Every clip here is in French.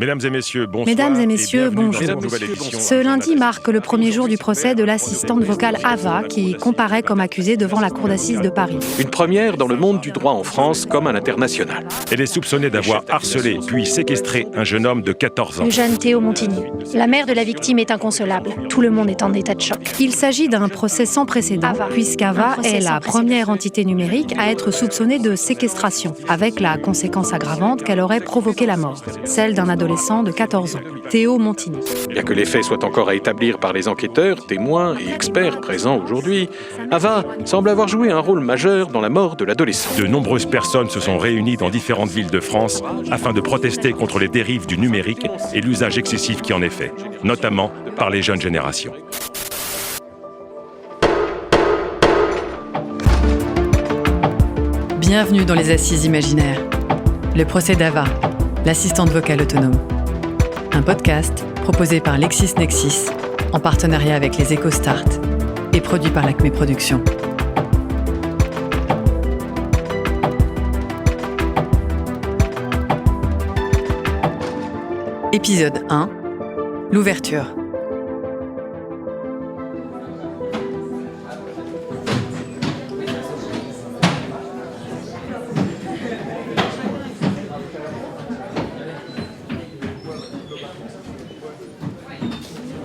Mesdames et messieurs, bonjour. Ce lundi marque le premier jour du procès de l'assistante vocale Ava, qui comparaît comme accusée devant la cour d'assises de Paris. Une première dans le monde du droit en France comme à l'international. Elle est soupçonnée d'avoir harcelé puis séquestré un jeune homme de 14 ans. Le jeune Théo Montigny. La mère de la victime est inconsolable. Tout le monde est en état de choc. Il s'agit d'un procès sans précédent, puisqu'Ava est la première entité numérique à être soupçonnée de séquestration, avec la conséquence aggravante qu'elle aurait provoqué la mort, celle d'un adolescent de 14 ans, Théo Montigny. Bien que les faits soient encore à établir par les enquêteurs, témoins et experts présents aujourd'hui, Ava semble avoir joué un rôle majeur dans la mort de l'adolescent. De nombreuses personnes se sont réunies dans différentes villes de France afin de protester contre les dérives du numérique et l'usage excessif qui en est fait, notamment par les jeunes générations. Bienvenue dans les Assises imaginaires. Le procès d'Ava, l'assistante vocale autonome. Un podcast proposé par LexisNexis en partenariat avec les EcoStart et produit par l'Acme Productions. Épisode 1. L'ouverture.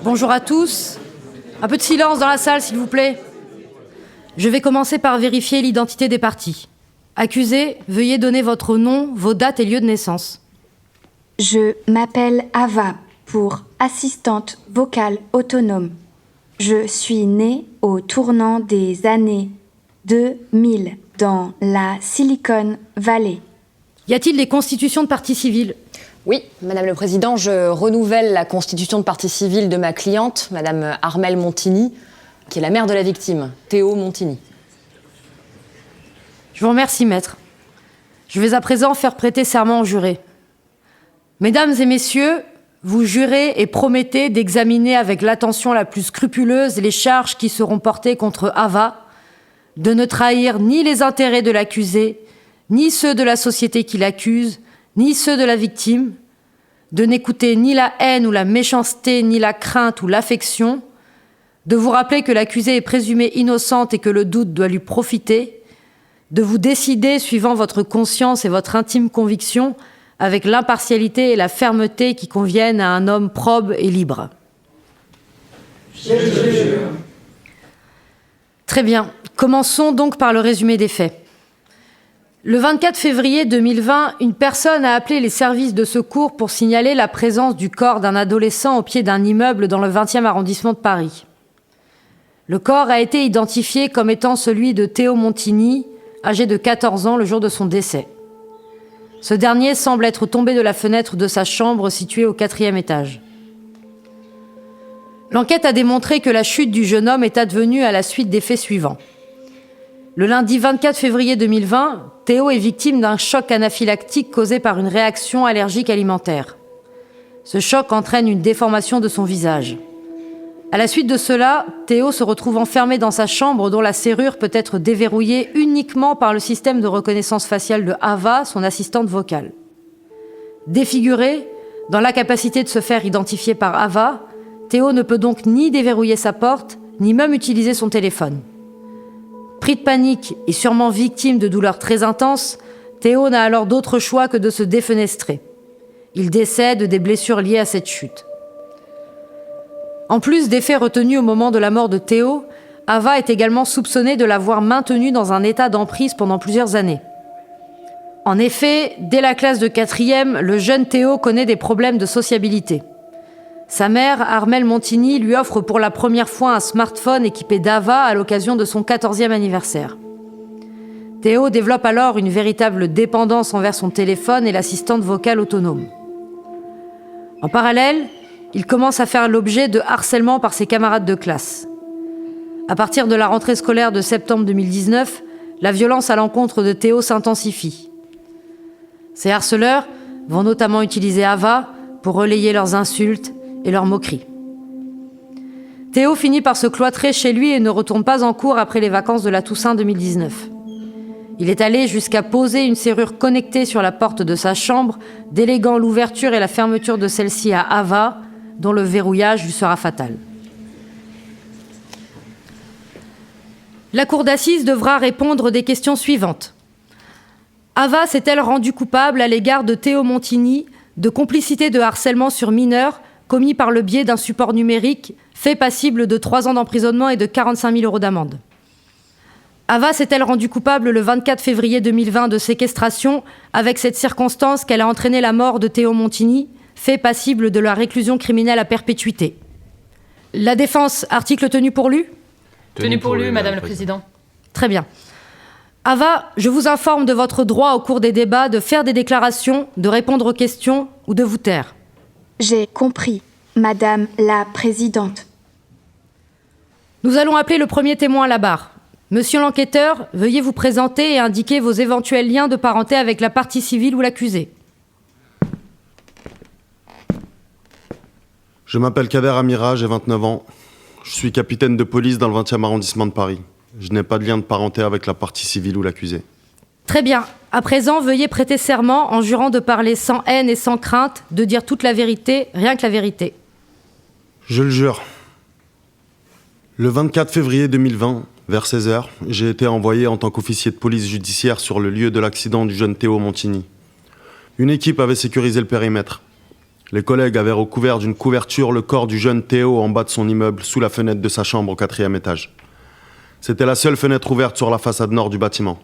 Bonjour à tous. Un peu de silence dans la salle, s'il vous plaît. Je vais commencer par vérifier l'identité des parties. Accusé, veuillez donner votre nom, vos dates et lieux de naissance. Je m'appelle Ava, pour assistante vocale autonome. Je suis née au tournant des années 2000 dans la Silicon Valley. Y a-t-il des constitutions de parties civiles ? Oui, Madame le Président, je renouvelle la constitution de partie civile de ma cliente, Madame Armelle Montigny, qui est la mère de la victime, Théo Montigny. Je vous remercie, maître. Je vais à présent faire prêter serment au juré. Mesdames et messieurs, vous jurez et promettez d'examiner avec l'attention la plus scrupuleuse les charges qui seront portées contre Ava, de ne trahir ni les intérêts de l'accusé, ni ceux de la société qui l'accuse, ni ceux de la victime, de n'écouter ni la haine ou la méchanceté, ni la crainte ou l'affection, de vous rappeler que l'accusée est présumée innocente et que le doute doit lui profiter, de vous décider suivant votre conscience et votre intime conviction avec l'impartialité et la fermeté qui conviennent à un homme probe et libre. Très bien, commençons donc par le résumé des faits. Le 24 février 2020, une personne a appelé les services de secours pour signaler la présence du corps d'un adolescent au pied d'un immeuble dans le 20e arrondissement de Paris. Le corps a été identifié comme étant celui de Théo Montigny, âgé de 14 ans le jour de son décès. Ce dernier semble être tombé de la fenêtre de sa chambre située au 4e étage. L'enquête a démontré que la chute du jeune homme est advenue à la suite des faits suivants. Le lundi 24 février 2020, Théo est victime d'un choc anaphylactique causé par une réaction allergique alimentaire. Ce choc entraîne une déformation de son visage. À la suite de cela, Théo se retrouve enfermé dans sa chambre dont la serrure peut être déverrouillée uniquement par le système de reconnaissance faciale de Ava, son assistante vocale. Défiguré, dans l'incapacité de se faire identifier par Ava, Théo ne peut donc ni déverrouiller sa porte, ni même utiliser son téléphone. Pris de panique et sûrement victime de douleurs très intenses, Théo n'a alors d'autre choix que de se défenestrer. Il décède des blessures liées à cette chute. En plus des faits retenus au moment de la mort de Théo, Ava est également soupçonnée de l'avoir maintenu dans un état d'emprise pendant plusieurs années. En effet, dès la classe de 4e, le jeune Théo connaît des problèmes de sociabilité. Sa mère, Armelle Montigny, lui offre pour la première fois un smartphone équipé d'Ava à l'occasion de son 14e anniversaire. Théo développe alors une véritable dépendance envers son téléphone et l'assistante vocale autonome. En parallèle, il commence à faire l'objet de harcèlement par ses camarades de classe. À partir de la rentrée scolaire de septembre 2019, la violence à l'encontre de Théo s'intensifie. Ces harceleurs vont notamment utiliser Ava pour relayer leurs insultes et leurs moqueries. Théo finit par se cloîtrer chez lui et ne retourne pas en cours après les vacances de la Toussaint 2019. Il est allé jusqu'à poser une serrure connectée sur la porte de sa chambre, déléguant l'ouverture et la fermeture de celle-ci à Ava, dont le verrouillage lui sera fatal. La cour d'assises devra répondre des questions suivantes. Ava s'est-elle rendue coupable à l'égard de Théo Montigny de complicité de harcèlement sur mineurs commis par le biais d'un support numérique fait passible de 3 ans d'emprisonnement et de 45 000 € d'amende? Ava s'est-elle rendue coupable le 24 février 2020 de séquestration avec cette circonstance qu'elle a entraîné la mort de Théo Montigny, fait passible de la réclusion criminelle à perpétuité? La défense, article tenu pour lu? Tenu pour lu, Madame la Présidente. Très bien. Ava, je vous informe de votre droit au cours des débats de faire des déclarations, de répondre aux questions ou de vous taire. J'ai compris, Madame la Présidente. Nous allons appeler le premier témoin à la barre. Monsieur l'enquêteur, veuillez vous présenter et indiquer vos éventuels liens de parenté avec la partie civile ou l'accusé. Je m'appelle Kader Amira, j'ai 29 ans. Je suis capitaine de police dans le 20e arrondissement de Paris. Je n'ai pas de lien de parenté avec la partie civile ou l'accusé. Très bien. À présent, veuillez prêter serment en jurant de parler sans haine et sans crainte, de dire toute la vérité, rien que la vérité. Je le jure. Le 24 février 2020, vers 16h, j'ai été envoyé en tant qu'officier de police judiciaire sur le lieu de l'accident du jeune Théo Montigny. Une équipe avait sécurisé le périmètre. Les collègues avaient recouvert d'une couverture le corps du jeune Théo en bas de son immeuble, sous la fenêtre de sa chambre au 4e étage. C'était la seule fenêtre ouverte sur la façade nord du bâtiment.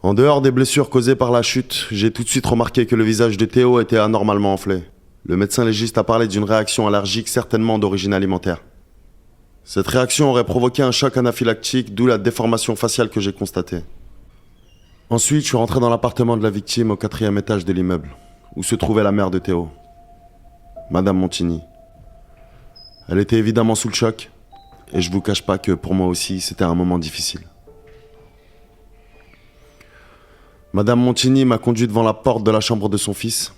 En dehors des blessures causées par la chute, j'ai tout de suite remarqué que le visage de Théo était anormalement enflé. Le médecin légiste a parlé d'une réaction allergique certainement d'origine alimentaire. Cette réaction aurait provoqué un choc anaphylactique, d'où la déformation faciale que j'ai constatée. Ensuite, je suis rentré dans l'appartement de la victime au 4e étage de l'immeuble, où se trouvait la mère de Théo, Madame Montigny. Elle était évidemment sous le choc, et je vous cache pas que pour moi aussi, c'était un moment difficile. Madame Montigny m'a conduit devant la porte de la chambre de son fils.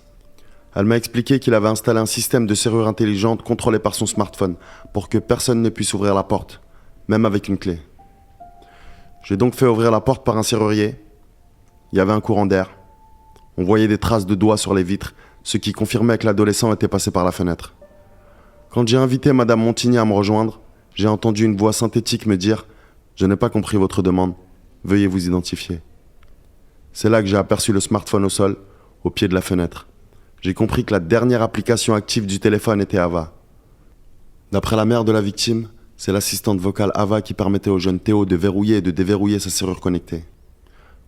Elle m'a expliqué qu'il avait installé un système de serrure intelligente contrôlé par son smartphone pour que personne ne puisse ouvrir la porte, même avec une clé. J'ai donc fait ouvrir la porte par un serrurier. Il y avait un courant d'air. On voyait des traces de doigts sur les vitres, ce qui confirmait que l'adolescent était passé par la fenêtre. Quand j'ai invité Madame Montigny à me rejoindre, j'ai entendu une voix synthétique me dire « Je n'ai pas compris votre demande, veuillez vous identifier ». C'est là que j'ai aperçu le smartphone au sol, au pied de la fenêtre. J'ai compris que la dernière application active du téléphone était Ava. D'après la mère de la victime, c'est l'assistante vocale Ava qui permettait au jeune Théo de verrouiller et de déverrouiller sa serrure connectée.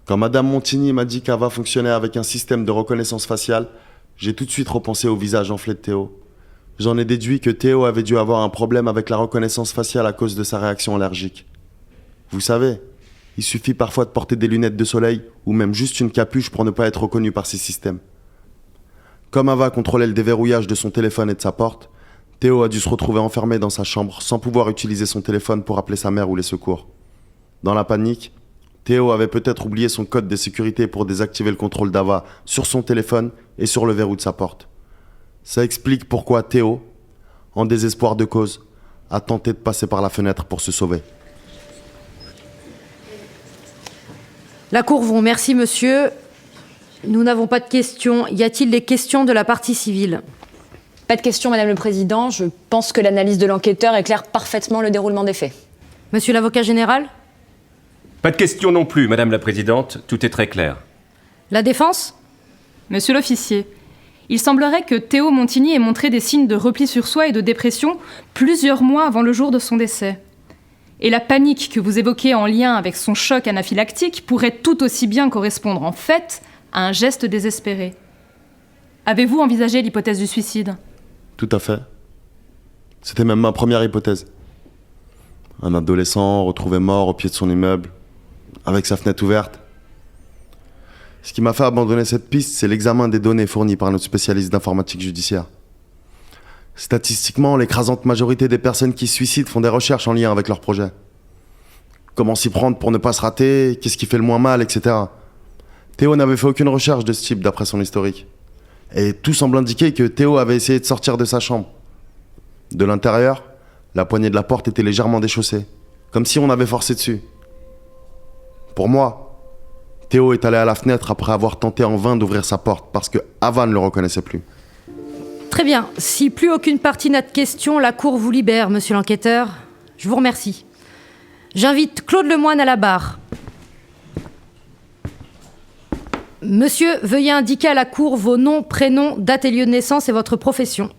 Quand Madame Montigny m'a dit qu'Ava fonctionnait avec un système de reconnaissance faciale, j'ai tout de suite repensé au visage enflé de Théo. J'en ai déduit que Théo avait dû avoir un problème avec la reconnaissance faciale à cause de sa réaction allergique. Vous savez, il suffit parfois de porter des lunettes de soleil ou même juste une capuche pour ne pas être reconnu par ces systèmes. Comme Ava contrôlait le déverrouillage de son téléphone et de sa porte, Théo a dû se retrouver enfermé dans sa chambre sans pouvoir utiliser son téléphone pour appeler sa mère ou les secours. Dans la panique, Théo avait peut-être oublié son code de sécurité pour désactiver le contrôle d'Ava sur son téléphone et sur le verrou de sa porte. Ça explique pourquoi Théo, en désespoir de cause, a tenté de passer par la fenêtre pour se sauver. La Cour vous remercie, monsieur. Nous n'avons pas de questions. Y a-t-il des questions de la partie civile? Pas de questions, Madame le Président. Je pense que l'analyse de l'enquêteur éclaire parfaitement le déroulement des faits. Monsieur l'avocat général? Pas de questions non plus, Madame la Présidente. Tout est très clair. La défense? Monsieur l'officier, il semblerait que Théo Montigny ait montré des signes de repli sur soi et de dépression plusieurs mois avant le jour de son décès. Et la panique que vous évoquez en lien avec son choc anaphylactique pourrait tout aussi bien correspondre en fait à un geste désespéré. Avez-vous envisagé l'hypothèse du suicide? Tout à fait. C'était même ma première hypothèse. Un adolescent retrouvé mort au pied de son immeuble, avec sa fenêtre ouverte. Ce qui m'a fait abandonner cette piste, c'est l'examen des données fournies par notre spécialiste d'informatique judiciaire. Statistiquement, l'écrasante majorité des personnes qui se suicident font des recherches en lien avec leur projet. Comment s'y prendre pour ne pas se rater, qu'est-ce qui fait le moins mal, etc. Théo n'avait fait aucune recherche de ce type d'après son historique. Et tout semble indiquer que Théo avait essayé de sortir de sa chambre. De l'intérieur, la poignée de la porte était légèrement déchaussée, comme si on avait forcé dessus. Pour moi, Théo est allé à la fenêtre après avoir tenté en vain d'ouvrir sa porte parce que Ava ne le reconnaissait plus. Très bien. Si plus aucune partie n'a de questions, la cour vous libère, monsieur l'enquêteur. Je vous remercie. J'invite Claude Lemoine à la barre. Monsieur, veuillez indiquer à la cour vos noms, prénoms, date et lieu de naissance et votre profession.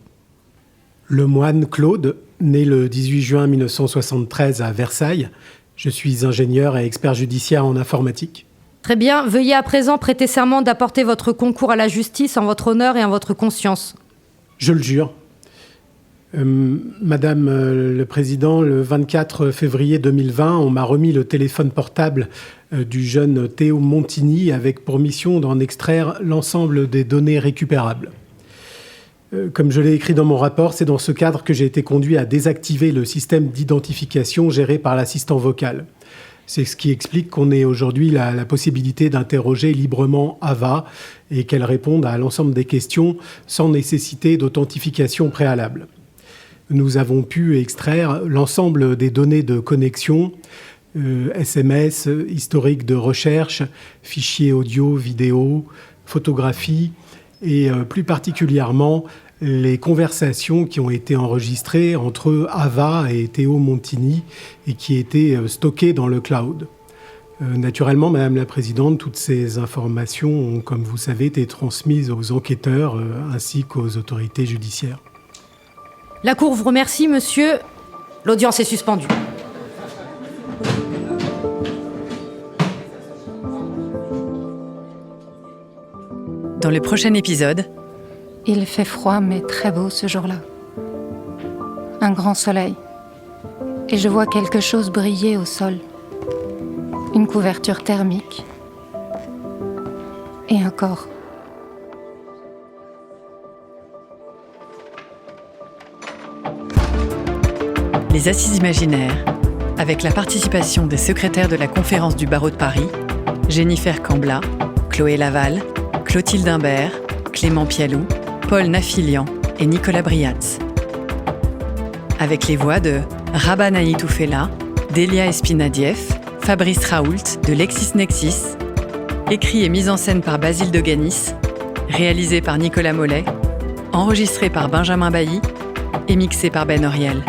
Lemoine Claude, né le 18 juin 1973 à Versailles. Je suis ingénieur et expert judiciaire en informatique. Très bien. Veuillez à présent prêter serment d'apporter votre concours à la justice en votre honneur et en votre conscience. Je le jure. Madame le Président, le 24 février 2020, on m'a remis le téléphone portable du jeune Théo Montigny avec pour mission d'en extraire l'ensemble des données récupérables. Comme je l'ai écrit dans mon rapport, c'est dans ce cadre que j'ai été conduit à désactiver le système d'identification géré par l'assistant vocal. C'est ce qui explique qu'on ait aujourd'hui la possibilité d'interroger librement Ava et qu'elle réponde à l'ensemble des questions sans nécessité d'authentification préalable. Nous avons pu extraire l'ensemble des données de connexion, SMS, historique de recherche, fichiers audio, vidéo, photographies et plus particulièrement les conversations qui ont été enregistrées entre Ava et Théo Montigny et qui étaient stockées dans le cloud. Naturellement, Madame la Présidente, toutes ces informations ont, comme vous savez, été transmises aux enquêteurs ainsi qu'aux autorités judiciaires. La cour vous remercie, monsieur. L'audience est suspendue. Dans le prochain épisode, il fait froid mais très beau ce jour-là. Un grand soleil. Et je vois quelque chose briller au sol. Une couverture thermique. Et un corps. Les Assises imaginaires, avec la participation des secrétaires de la conférence du barreau de Paris, Jennifer Cambla, Chloé Laval, Clotilde Imbert, Clément Pialou, Paul Nafilian et Nicolas Briatz. Avec les voix de Rabah Naïtoufela, Delia Espinadieff, Fabrice Raoult de LexisNexis, écrit et mis en scène par Basile de Ganis, réalisé par Nicolas Mollet, enregistré par Benjamin Bailly et mixé par Ben Oriel.